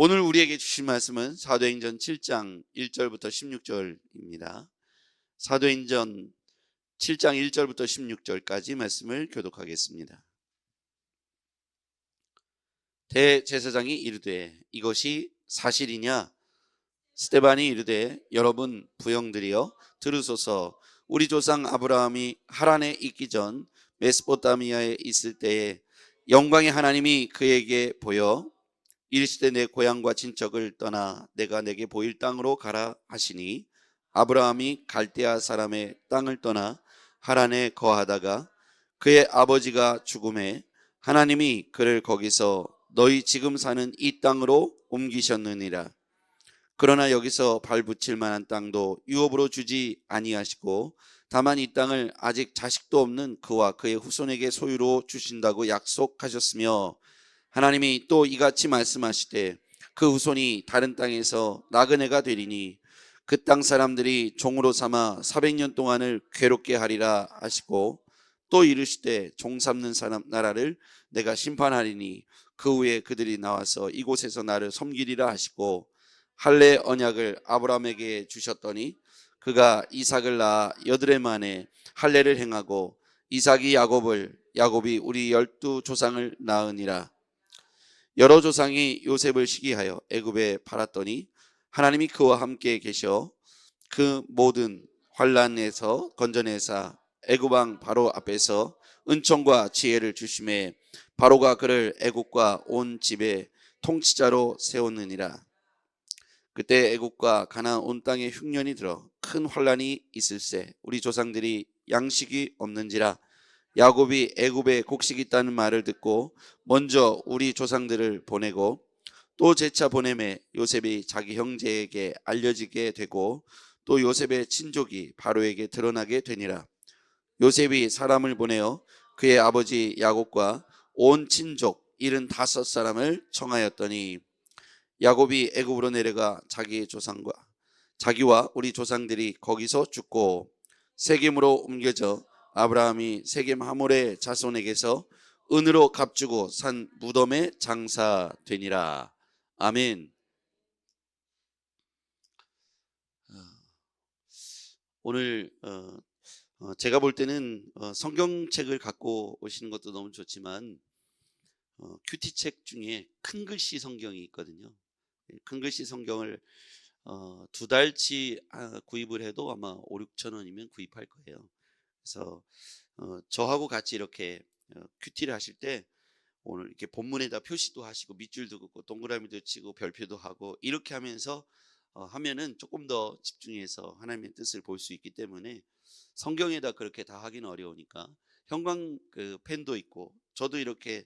오늘 우리에게 주신 말씀은 사도행전 7장 1절부터 16절입니다. 사도행전 7장 1절부터 16절까지 말씀을 교독하겠습니다. 대제사장이 이르되 이것이 사실이냐? 스데반이 이르되 여러분 부형들이여 들으소서. 우리 조상 아브라함이 하란에 있기 전 메소포타미아에 있을 때에 영광의 하나님이 그에게 보여 이르시되 내 고향과 친척을 떠나 내가 내게 보일 땅으로 가라 하시니 아브라함이 갈대아 사람의 땅을 떠나 하란에 거하다가 그의 아버지가 죽음에 하나님이 그를 거기서 너희 지금 사는 이 땅으로 옮기셨느니라. 그러나 여기서 발붙일 만한 땅도 유업으로 주지 아니하시고 다만 이 땅을 아직 자식도 없는 그와 그의 후손에게 소유로 주신다고 약속하셨으며 하나님이 또 이같이 말씀하시되 그 후손이 다른 땅에서 나그네가 되리니 그 땅 사람들이 종으로 삼아 400년 동안을 괴롭게 하리라 하시고 또 이르시되 종 삼는 사람 나라를 내가 심판하리니 그 후에 그들이 나와서 이곳에서 나를 섬기리라 하시고 할례 언약을 아브라함에게 주셨더니 그가 이삭을 낳아 8해 만에 할례를 행하고 이삭이 야곱이 우리 12조상을 낳으니라. 여러 조상이 요셉을 시기하여 애굽에 팔았더니 하나님이 그와 함께 계셔 그 모든 환난에서 건져내사 애굽 왕 바로 앞에서 은총과 지혜를 주심에 바로가 그를 애굽과 온 집에 통치자로 세웠느니라. 그때 애굽과 가나안 온 땅에 흉년이 들어 큰 환난이 있을세 우리 조상들이 양식이 없는지라. 야곱이 애굽에 곡식이 있다는 말을 듣고 먼저 우리 조상들을 보내고 또 재차 보내매 요셉이 자기 형제에게 알려지게 되고 또 요셉의 친족이 바로에게 드러나게 되니라. 요셉이 사람을 보내어 그의 아버지 야곱과 온 친족 75사람을 청하였더니 야곱이 애굽으로 내려가 자기 조상과 자기와 우리 조상들이 거기서 죽고 세겜으로 옮겨져 아브라함이 세겜 하몰의 자손에게서 은으로 값주고 산 무덤에 장사되니라. 아멘. 오늘 제가 볼 때는 성경책을 갖고 오시는 것도 너무 좋지만 큐티책 중에 큰 글씨 성경이 있거든요. 큰 글씨 성경을 2달치 구입을 해도 아마 5-6천 원이면 구입할 거예요. 그래서 저하고 같이 이렇게 큐티를 하실 때 오늘 이렇게 본문에다 표시도 하시고 밑줄도 긋고 동그라미도 치고 별표도 하고 이렇게 하면서 하면은 조금 더 집중해서 하나님의 뜻을 볼 수 있기 때문에 성경에다 그렇게 다 하기는 어려우니까 형광 펜도 있고 저도 이렇게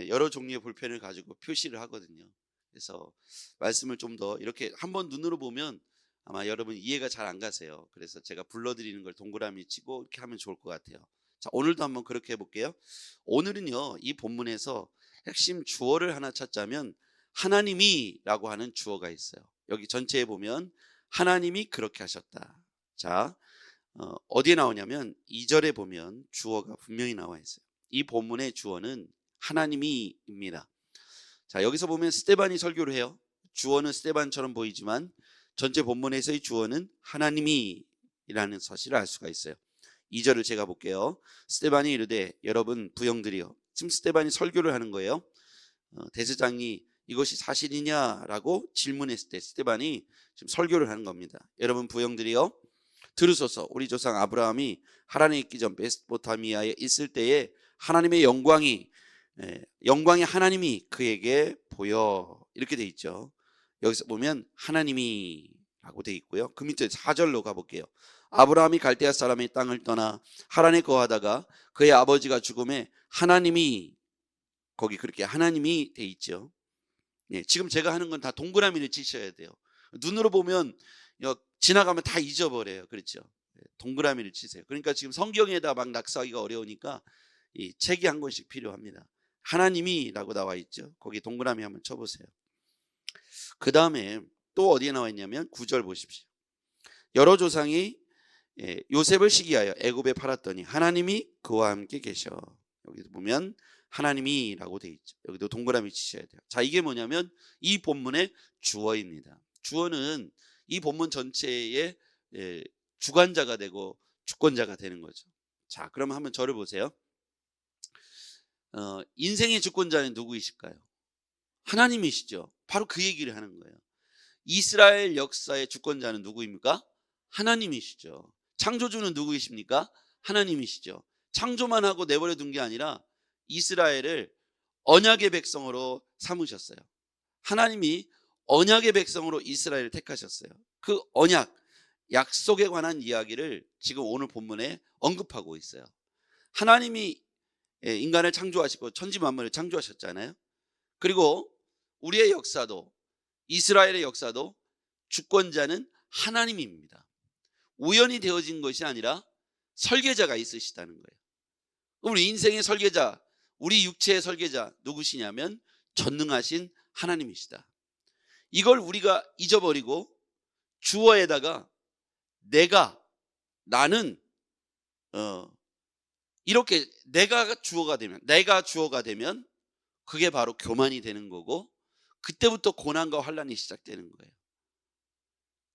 여러 종류의 볼펜을 가지고 표시를 하거든요. 그래서 말씀을 좀 더 이렇게 한번 눈으로 보면 아마 여러분 이해가 잘 안 가세요. 그래서 제가 불러드리는 걸 동그라미 치고 이렇게 하면 좋을 것 같아요. 자, 오늘도 한번 그렇게 해볼게요. 오늘은요, 이 본문에서 핵심 주어를 하나 찾자면 하나님이 라고 하는 주어가 있어요. 여기 전체에 보면 하나님이 그렇게 하셨다. 자, 어디에 나오냐면 2절에 보면 주어가 분명히 나와 있어요. 이 본문의 주어는 하나님이입니다. 자, 여기서 보면 스데반이 설교를 해요. 주어는 스데반처럼 보이지만 전체 본문에서의 주어는 하나님이라는 사실을 알 수가 있어요. 2절을 제가 볼게요. 스데반이 이르되 여러분 부형들이여. 지금 스데반이 설교를 하는 거예요. 대제사장이 이것이 사실이냐라고 질문했을 때 스데반이 지금 설교를 하는 겁니다. 여러분 부형들이여 들으소서. 우리 조상 아브라함이 하란에 있기 전 메소포타미아에 있을 때에 하나님의 영광이 그에게 보여 이렇게 돼 있죠. 여기서 보면 하나님이 라고 돼 있고요. 그 밑에 4절로 가볼게요. 아브라함이 갈대아 사람의 땅을 떠나 하란에 거하다가 그의 아버지가 죽음에 하나님이 거기 그렇게 하나님이 돼 있죠. 지금 제가 하는 건 다 동그라미를 치셔야 돼요. 눈으로 보면 지나가면 다 잊어버려요. 그렇죠? 동그라미를 치세요. 그러니까 지금 성경에다 막 낙서하기가 어려우니까 이 책이 한 권씩 필요합니다. 하나님이라고 나와 있죠. 거기 동그라미 한번 쳐보세요. 그 다음에 또 어디에 나와 있냐면 9절 보십시오. 여러 조상이 요셉을 시기하여 애굽에 팔았더니 하나님이 그와 함께 계셔. 여기서 보면 하나님이라고 돼 있죠. 여기도 동그라미 치셔야 돼요. 자, 이게 뭐냐면 이 본문의 주어입니다. 주어는 이 본문 전체의 주관자가 되고 주권자가 되는 거죠. 자, 그럼 한번 저를 보세요. 인생의 주권자는 누구이실까요? 하나님이시죠. 바로 그 얘기를 하는 거예요. 이스라엘 역사의 주권자는 누구입니까? 하나님이시죠. 창조주는 누구이십니까? 하나님이시죠. 창조만 하고 내버려 둔 게 아니라 이스라엘을 언약의 백성으로 삼으셨어요. 하나님이 언약의 백성으로 이스라엘을 택하셨어요. 그 언약, 약속에 관한 이야기를 지금 오늘 본문에 언급하고 있어요. 하나님이 인간을 창조하시고 천지 만물을 창조하셨잖아요. 그리고 우리의 역사도, 이스라엘의 역사도 주권자는 하나님입니다. 우연히 되어진 것이 아니라 설계자가 있으시다는 거예요. 우리 인생의 설계자, 우리 육체의 설계자 누구시냐면 전능하신 하나님이시다. 이걸 우리가 잊어버리고 주어에다가 내가, 나는 이렇게 내가 주어가 되면 그게 바로 교만이 되는 거고, 그때부터 고난과 환난이 시작되는 거예요.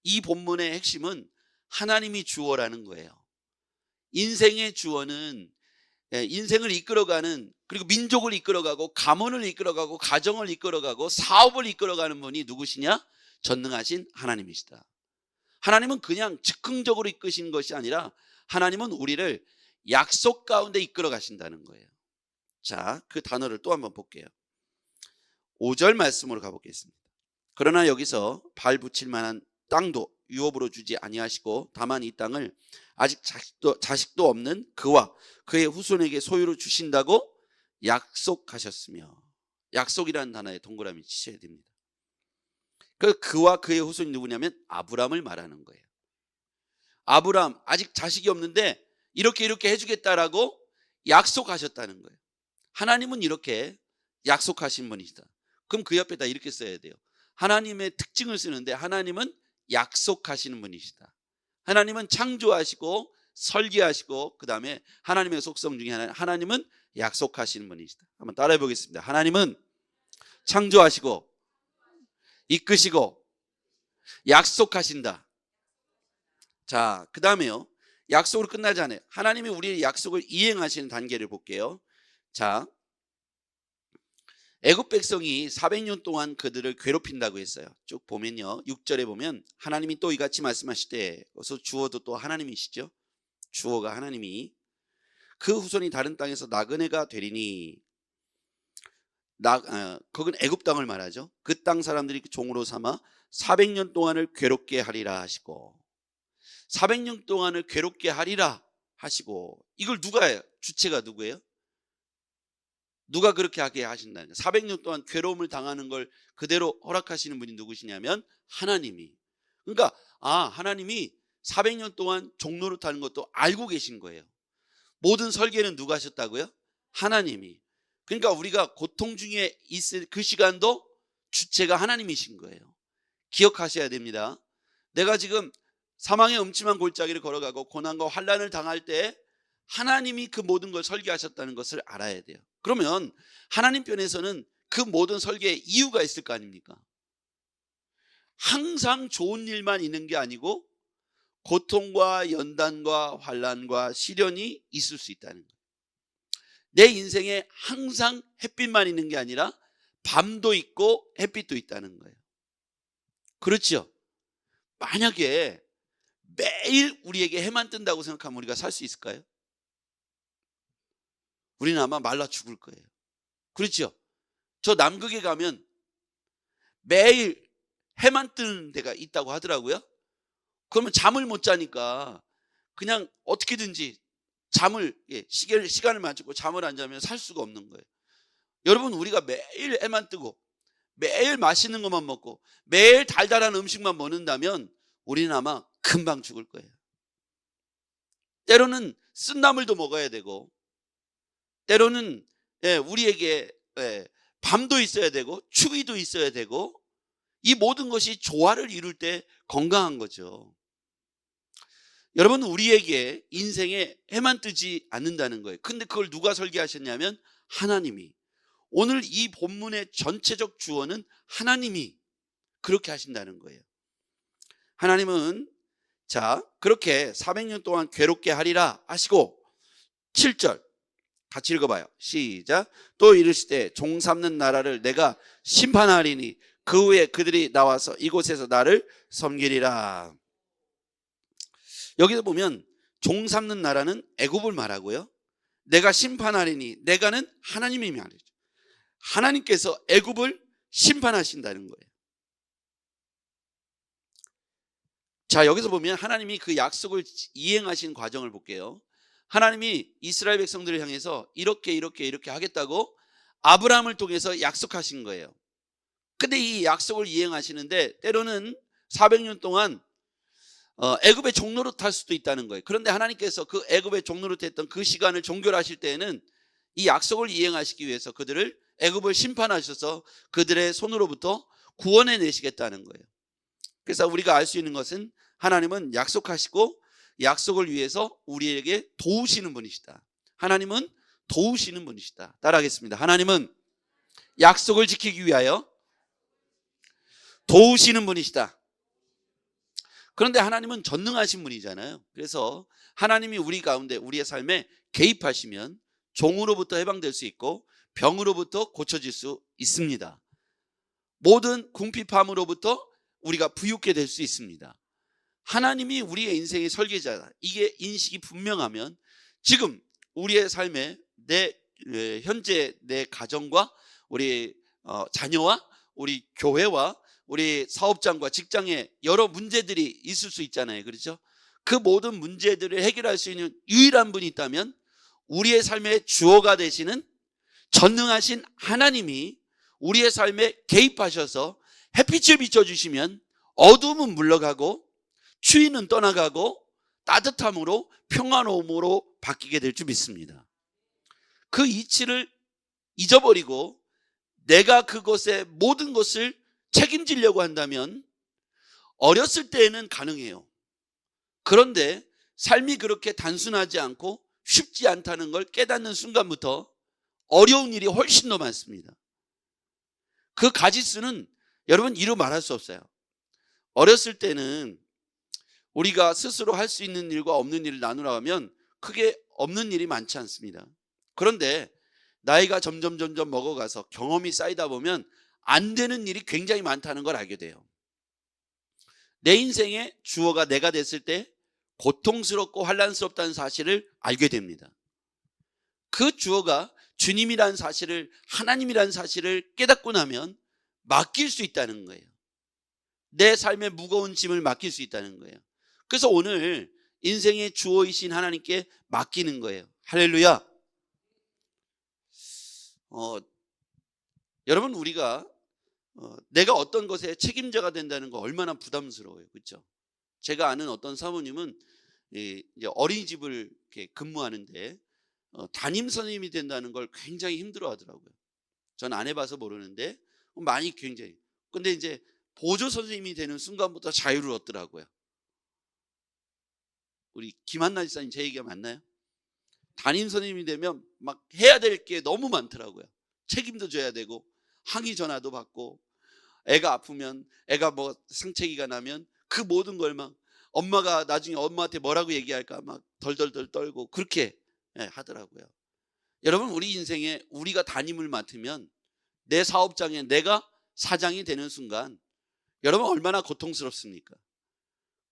이 본문의 핵심은 하나님이 주어라는 거예요. 인생의 주어는 인생을 이끌어가는, 그리고 민족을 이끌어가고 가문을 이끌어가고 가정을 이끌어가고 사업을 이끌어가는 분이 누구시냐? 전능하신 하나님이시다. 하나님은 그냥 즉흥적으로 이끄신 것이 아니라 하나님은 우리를 약속 가운데 이끌어 가신다는 거예요. 자, 그 단어를 또 한번 볼게요. 5절 말씀으로 가보겠습니다. 그러나 여기서 발 붙일 만한 땅도 유업으로 주지 아니하시고 다만 이 땅을 아직 자식도 없는 그와 그의 후손에게 소유로 주신다고 약속하셨으며, 약속이라는 단어에 동그라미 치셔야 됩니다. 그와 그의 후손이 누구냐면 아브라함을 말하는 거예요. 아브라함 아직 자식이 없는데 이렇게 해주겠다라고 약속하셨다는 거예요. 하나님은 이렇게 약속하신 분이시다. 그럼 그 옆에다 이렇게 써야 돼요. 하나님의 특징을 쓰는데 하나님은 약속하시는 분이시다. 하나님은 창조하시고 설계하시고 그 다음에 하나님의 속성 중에 하나님은 약속하시는 분이시다. 한번 따라해 보겠습니다. 하나님은 창조하시고 이끄시고 약속하신다. 자, 그 다음에요. 약속으로 끝나지 않아요. 하나님이 우리의 약속을 이행하시는 단계를 볼게요. 자, 애굽 백성이 400년 동안 그들을 괴롭힌다고 했어요. 쭉 보면요, 6절에 보면 하나님이 또 이같이 말씀하시되, 그래서 주어도 또 하나님이시죠. 주어가 하나님이 그 후손이 다른 땅에서 나그네가 되리니, 그건 애굽 땅을 말하죠. 그 땅 사람들이 종으로 삼아 400년 동안을 괴롭게 하리라 하시고, 400년 동안을 괴롭게 하리라 하시고, 이걸 누가 해요? 주체가 누구예요? 누가 그렇게 하게 하신다는 거예요. 400년 동안 괴로움을 당하는 걸 그대로 허락하시는 분이 누구시냐면 하나님이. 그러니까 하나님이 400년 동안 종노릇 하는 것도 알고 계신 거예요. 모든 설계는 누가 하셨다고요? 하나님이. 그러니까 우리가 고통 중에 있을 그 시간도 주체가 하나님이신 거예요. 기억하셔야 됩니다. 내가 지금 사망의 음침한 골짜기를 걸어가고 고난과 환난을 당할 때 하나님이 그 모든 걸 설계하셨다는 것을 알아야 돼요. 그러면 하나님 편에서는 그 모든 설계에 이유가 있을 거 아닙니까? 항상 좋은 일만 있는 게 아니고 고통과 연단과 환난과 시련이 있을 수 있다는 거예요. 내 인생에 항상 햇빛만 있는 게 아니라 밤도 있고 햇빛도 있다는 거예요. 그렇죠? 만약에 매일 우리에게 해만 뜬다고 생각하면 우리가 살 수 있을까요? 우리는 아마 말라 죽을 거예요. 그렇죠? 저 남극에 가면 매일 해만 뜨는 데가 있다고 하더라고요. 그러면 잠을 못 자니까 그냥 어떻게든지 시간을 맞추고 잠을 안 자면 살 수가 없는 거예요. 여러분, 우리가 매일 해만 뜨고 매일 맛있는 것만 먹고 매일 달달한 음식만 먹는다면 우리는 아마 금방 죽을 거예요. 때로는 쓴나물도 먹어야 되고, 때로는 우리에게 밤도 있어야 되고 추위도 있어야 되고, 이 모든 것이 조화를 이룰 때 건강한 거죠. 여러분, 우리에게 인생에 해만 뜨지 않는다는 거예요. 근데 그걸 누가 설계하셨냐면 하나님이. 오늘 이 본문의 전체적 주어는 하나님이 그렇게 하신다는 거예요. 하나님은 자 그렇게 400년 동안 괴롭게 하리라 하시고 7절 같이 읽어봐요. 시작. 또 이르시되 종 삼는 나라를 내가 심판하리니 그 후에 그들이 나와서 이곳에서 나를 섬기리라. 여기서 보면 종 삼는 나라는 애굽을 말하고요, 내가 심판하리니, 내가는 하나님이 말이죠. 하나님께서 애굽을 심판하신다는 거예요. 자 여기서 보면 하나님이 그 약속을 이행하신 과정을 볼게요. 하나님이 이스라엘 백성들을 향해서 이렇게 하겠다고 아브라함을 통해서 약속하신 거예요. 근데 이 약속을 이행하시는데 때로는 400년 동안 애굽의 종노릇 할 수도 있다는 거예요. 그런데 하나님께서 그 애굽의 종노릇 했던 그 시간을 종결하실 때에는 이 약속을 이행하시기 위해서 그들을 애굽을 심판하셔서 그들의 손으로부터 구원해 내시겠다는 거예요. 그래서 우리가 알 수 있는 것은 하나님은 약속하시고 약속을 위해서 우리에게 도우시는 분이시다. 하나님은 도우시는 분이시다. 따라하겠습니다. 하나님은 약속을 지키기 위하여 도우시는 분이시다. 그런데 하나님은 전능하신 분이잖아요. 그래서 하나님이 우리 가운데 우리의 삶에 개입하시면 종으로부터 해방될 수 있고 병으로부터 고쳐질 수 있습니다. 모든 궁핍함으로부터 우리가 부유케 될 수 있습니다. 하나님이 우리의 인생의 설계자다. 이게 인식이 분명하면 지금 우리의 삶에 현재 내 가정과 우리 자녀와 우리 교회와 우리 사업장과 직장에 여러 문제들이 있을 수 있잖아요. 그렇죠? 그 모든 문제들을 해결할 수 있는 유일한 분이 있다면 우리의 삶의 주어가 되시는 전능하신 하나님이 우리의 삶에 개입하셔서 햇빛을 비춰주시면 어두움은 물러가고 추위는 떠나가고 따뜻함으로 평안함으로 바뀌게 될 줄 믿습니다. 그 이치를 잊어버리고 내가 그것의 모든 것을 책임지려고 한다면 어렸을 때에는 가능해요. 그런데 삶이 그렇게 단순하지 않고 쉽지 않다는 걸 깨닫는 순간부터 어려운 일이 훨씬 더 많습니다. 그 가짓수는 여러분 이루 말할 수 없어요. 어렸을 때는 우리가 스스로 할 수 있는 일과 없는 일을 나누라 하면 크게 없는 일이 많지 않습니다. 그런데 나이가 점점 먹어가서 경험이 쌓이다 보면 안 되는 일이 굉장히 많다는 걸 알게 돼요. 내 인생의 주어가 내가 됐을 때 고통스럽고 환난스럽다는 사실을 알게 됩니다. 그 주어가 주님이라는 사실을, 하나님이라는 사실을 깨닫고 나면 맡길 수 있다는 거예요. 내 삶의 무거운 짐을 맡길 수 있다는 거예요. 그래서 오늘 인생의 주어이신 하나님께 맡기는 거예요. 할렐루야. 여러분 우리가 내가 어떤 것에 책임자가 된다는 거 얼마나 부담스러워요. 그렇죠? 제가 아는 어떤 사모님은 이제 어린이집을 이렇게 근무하는데 담임 선생님이 된다는 걸 굉장히 힘들어 하더라고요. 전 안 해봐서 모르는데 많이 굉장히. 근데 이제 보조 선생님이 되는 순간부터 자유를 얻더라고요. 우리 김한나 지사님 제 얘기가 맞나요? 담임 선생님이 되면 막 해야 될 게 너무 많더라고요. 책임도 져야 되고 항의 전화도 받고 애가 아프면 애가 뭐 상체기가 나면 그 모든 걸 막 엄마가 나중에 엄마한테 뭐라고 얘기할까 막 덜덜덜 떨고 그렇게 하더라고요. 여러분 우리 인생에 우리가 담임을 맡으면 내 사업장에 내가 사장이 되는 순간 여러분 얼마나 고통스럽습니까?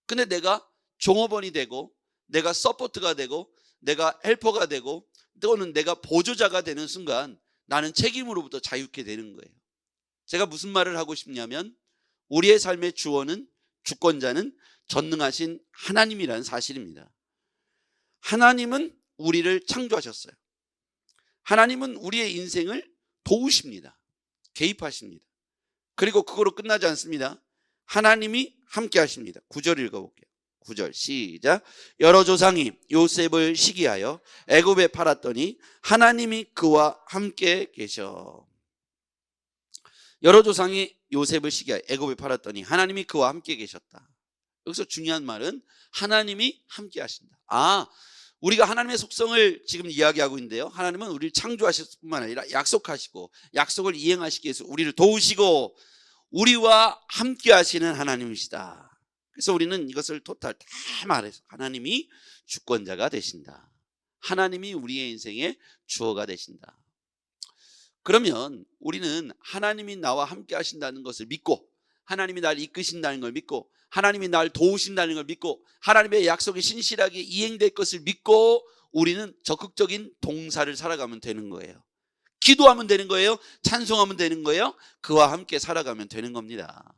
근데 내가 종업원이 되고 내가 서포트가 되고 내가 헬퍼가 되고 또는 내가 보조자가 되는 순간 나는 책임으로부터 자유케 되는 거예요. 제가 무슨 말을 하고 싶냐면 우리의 삶의 주어는, 주권자는 전능하신 하나님이라는 사실입니다. 하나님은 우리를 창조하셨어요. 하나님은 우리의 인생을 도우십니다. 개입하십니다. 그리고 그거로 끝나지 않습니다. 하나님이 함께 하십니다. 9절 읽어볼게요. 9절 시작. 여러 조상이 요셉을 시기하여 애굽에 팔았더니 하나님이 그와 함께 계셔. 여러 조상이 요셉을 시기하여 애굽에 팔았더니 하나님이 그와 함께 계셨다. 여기서 중요한 말은 하나님이 함께 하신다. 우리가 하나님의 속성을 지금 이야기하고 있는데요. 하나님은 우리를 창조하실 뿐만 아니라 약속하시고 약속을 이행하시기 위해서 우리를 도우시고 우리와 함께 하시는 하나님이시다. 그래서 우리는 이것을 토탈 다 말해서 하나님이 주권자가 되신다. 하나님이 우리의 인생의 주어가 되신다. 그러면 우리는 하나님이 나와 함께 하신다는 것을 믿고 하나님이 날 이끄신다는 걸 믿고 하나님이 날 도우신다는 걸 믿고 하나님의 약속이 신실하게 이행될 것을 믿고 우리는 적극적인 동사를 살아가면 되는 거예요. 기도하면 되는 거예요. 찬송하면 되는 거예요. 그와 함께 살아가면 되는 겁니다.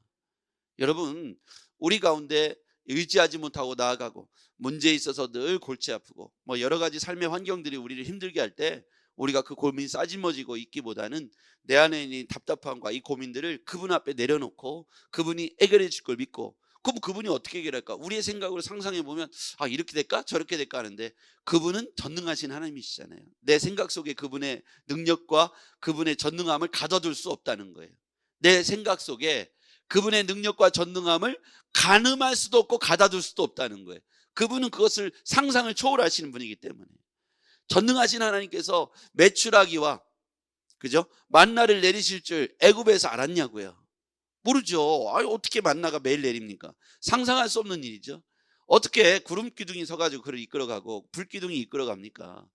여러분, 우리 가운데 의지하지 못하고 나아가고 문제에 있어서 늘 골치 아프고 뭐 여러 가지 삶의 환경들이 우리를 힘들게 할 때 우리가 그 고민이 싸질머지고 있기보다는 내 안에 있는 답답함과 이 고민들을 그분 앞에 내려놓고 그분이 해결해 줄 걸 믿고, 그럼 그분이 어떻게 해결할까? 우리의 생각으로 상상해 보면 아, 이렇게 될까? 저렇게 될까 하는데 그분은 전능하신 하나님이시잖아요. 내 생각 속에 그분의 능력과 그분의 전능함을 가둬둘 수 없다는 거예요. 내 생각 속에 그분의 능력과 전능함을 가늠할 수도 없고 가둬둘 수도 없다는 거예요. 그분은 그것을 상상을 초월하시는 분이기 때문에. 전능하신 하나님께서 메추라기와 그죠? 만나를 내리실 줄 애굽에서 알았냐고요? 모르죠. 아니, 어떻게 만나가 매일 내립니까? 상상할 수 없는 일이죠. 어떻게 구름 기둥이 서가지고 그를 이끌어가고 불 기둥이 이끌어갑니까?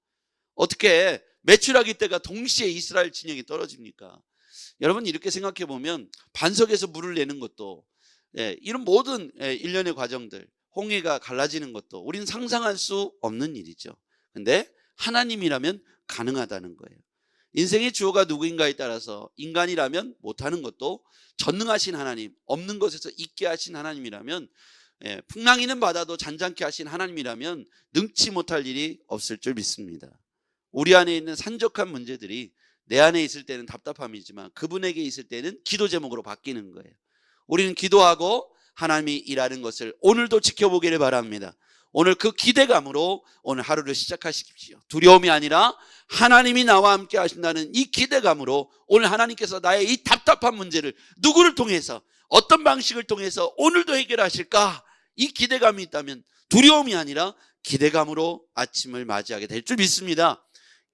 어떻게 메추라기 때가 동시에 이스라엘 진영에 떨어집니까? 여러분, 이렇게 생각해 보면 반석에서 물을 내는 것도 이런 모든 일련의 과정들, 홍해가 갈라지는 것도 우리는 상상할 수 없는 일이죠. 근데 하나님이라면 가능하다는 거예요. 인생의 주어가 누구인가에 따라서 인간이라면 못하는 것도 전능하신 하나님, 없는 것에서 있게 하신 하나님이라면, 풍랑이는 바다도 잔잔케 하신 하나님이라면 능치 못할 일이 없을 줄 믿습니다. 우리 안에 있는 산적한 문제들이 내 안에 있을 때는 답답함이지만 그분에게 있을 때는 기도 제목으로 바뀌는 거예요. 우리는 기도하고 하나님이 일하는 것을 오늘도 지켜보기를 바랍니다. 오늘 그 기대감으로 오늘 하루를 시작하십시오. 두려움이 아니라 하나님이 나와 함께 하신다는 이 기대감으로 오늘 하나님께서 나의 이 답답한 문제를 누구를 통해서 어떤 방식을 통해서 오늘도 해결하실까? 이 기대감이 있다면 두려움이 아니라 기대감으로 아침을 맞이하게 될 줄 믿습니다.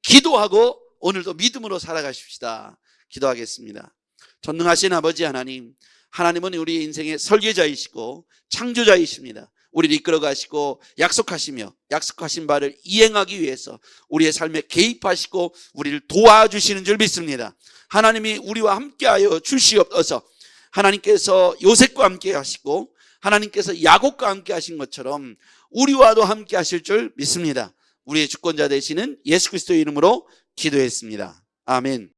기도하고 오늘도 믿음으로 살아가십시다. 기도하겠습니다. 전능하신 아버지 하나님, 하나님은 우리의 인생의 설계자이시고 창조자이십니다. 우리를 이끌어 가시고 약속하시며 약속하신 바를 이행하기 위해서 우리의 삶에 개입하시고 우리를 도와주시는 줄 믿습니다. 하나님이 우리와 함께하여 주시옵소서. 하나님께서 요셉과 함께 하시고 하나님께서 야곱과 함께 하신 것처럼 우리와도 함께 하실 줄 믿습니다. 우리의 주권자 되시는 예수 그리스도의 이름으로 기도했습니다. 아멘.